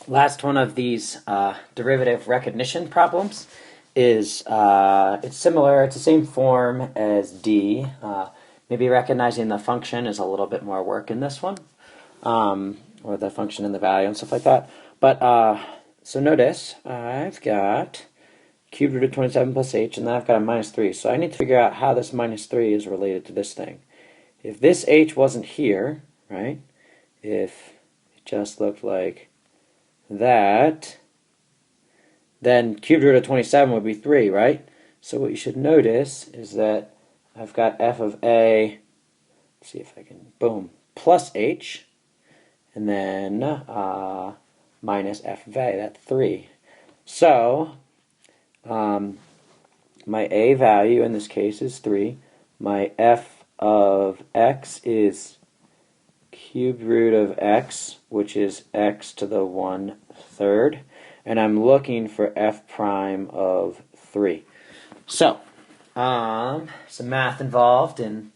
Last one of these derivative recognition problems is it's similar. It's the same form as D. Maybe recognizing the function is a little bit more work in this one, or the function and the value and stuff like that. But so notice I've got cubed root of 27 plus h, and then I've got a minus 3. So I need to figure out how this minus 3 is related to this thing. If this h wasn't here, right, if it just looked like that, then cubed root of 27 would be 3, right? So what you should notice is that I've got f of a, let's see if I can, boom, plus h, and then minus f of a, that's 3. So my a value in this case is 3. My f of x is cubed root of x, which is x to the 1/3. And I'm looking for f prime of 3. So, some math involved in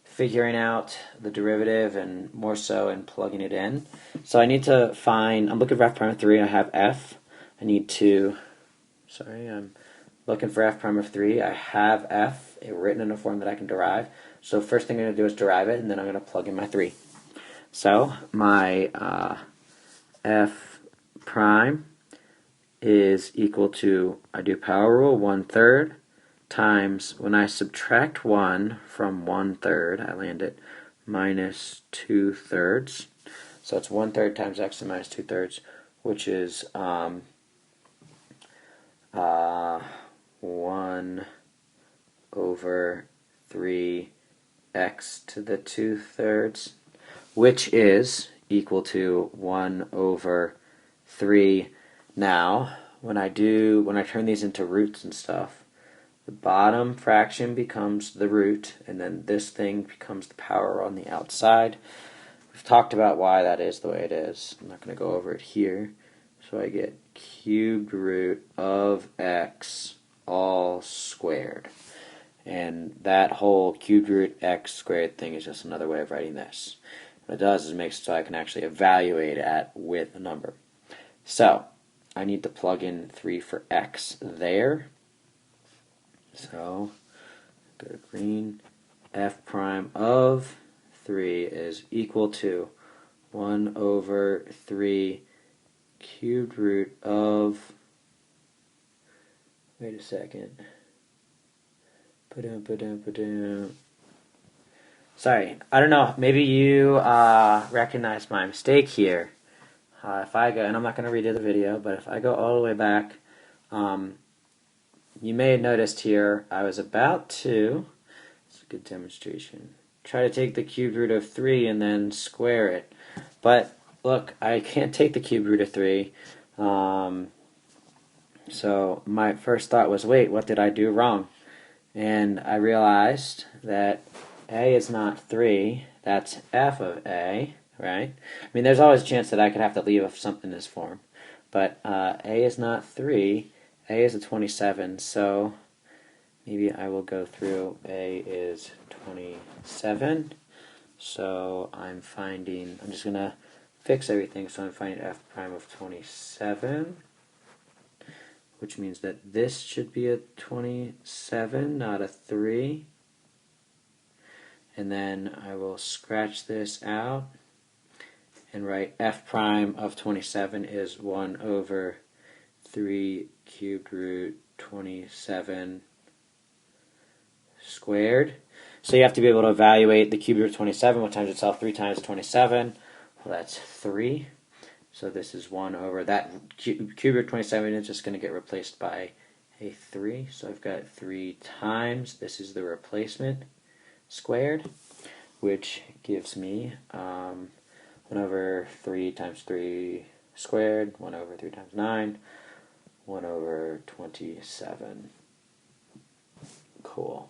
figuring out the derivative and more so in plugging it in. So I need to find, I'm looking for f prime of 3. I have f. I need to, I'm looking for f prime of 3. I have f written in a form that I can derive. So first thing I'm going to do is derive it, and then I'm going to plug in my 3. So my f prime is equal to, I do power rule, 1/3 times, when I subtract 1 from 1/3, I land at minus 2/3. So it's 1/3 times x and minus 2/3, which is 1/3x to the 2/3, which is equal to 1/3. Now, when I turn these into roots and stuff, the bottom fraction becomes the root, and then this thing becomes the power on the outside. We've talked about why that is the way it is. I'm not going to go over it here. So I get cubed root of x all squared. And that whole cubed root x squared thing is just another way of writing this. What it does is it makes it so I can actually evaluate it with a number. So I need to plug in 3 for x there. So go to green. F prime of 3 is equal to 1/3 cubed root of, wait a second, sorry, I don't know, maybe you recognize my mistake here. If I go, and I'm not going to redo the video, but if I go all the way back, you may have noticed here I was about to, it's a good demonstration, try to take the cubed root of 3 and then square it. But look, I can't take the cubed root of 3. So my first thought was, wait, what did I do wrong? And I realized that a is not 3, that's f of a, right? I mean, there's always a chance that I could have to leave something in this form. But a is not 3, a is a 27, so maybe I will go through a is 27. So I'm just going to fix everything, so I'm finding f prime of 27, which means that this should be a 27, not a 3. And then I will scratch this out and write f prime of 27 is 1/3 cubed root 27 squared. So you have to be able to evaluate the cubed root of 27, which times itself 3 times 27. Well, that's 3. So this is 1/, that cubed root of 27 is just going to get replaced by a 3. So I've got 3 times, this is the replacement, squared, which gives me 1/3 times 3 squared, 1/3 times 9, 1/27. Cool.